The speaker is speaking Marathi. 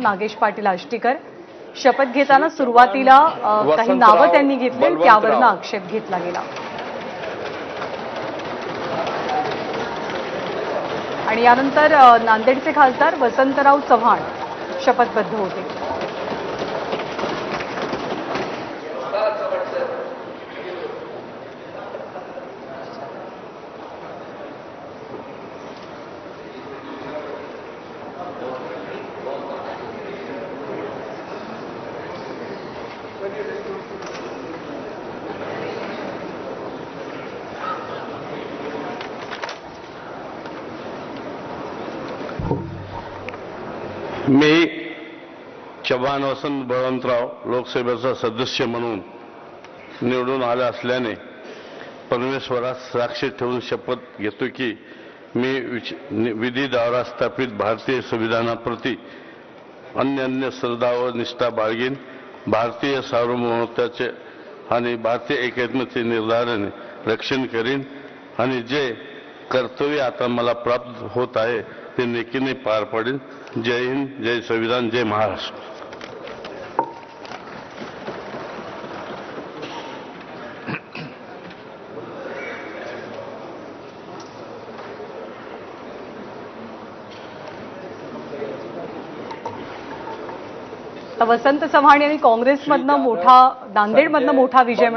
नागेश पाटील आष्टीकर शपथ घेताना सुरुवातीला काही नावं त्यांनी घेतली, त्यावरनं आक्षेप घेतला गेला आणि यानंतर नांदेडचे खासदार वसंतराव चव्हाण शपथबद्ध होते। मी चव्हाण वसंत बळवंतराव लोकसभेचा सदस्य म्हणून निवडून आले असल्याने परमेश्वरास साक्षी ठेवून शपथ घेतो की मी विधी द्वारा स्थापित भारतीय संविधानाप्रती अन्य श्रद्धा व निष्ठा बाळगीन, भारतीय सार्वभौमत्वाचे आणि भारतीय एकात्मतेचे निर्धाराने रक्षण करीन आणि जे कर्तव्य आता मला प्राप्त होत आहे ते नेकीने पार पाडेन। जय हिंद, जय संविधान, जय महाराष्ट्र। वसंत चव्हाण यांनी काँग्रेसमधनं नांदेडमधनं मोठा विजय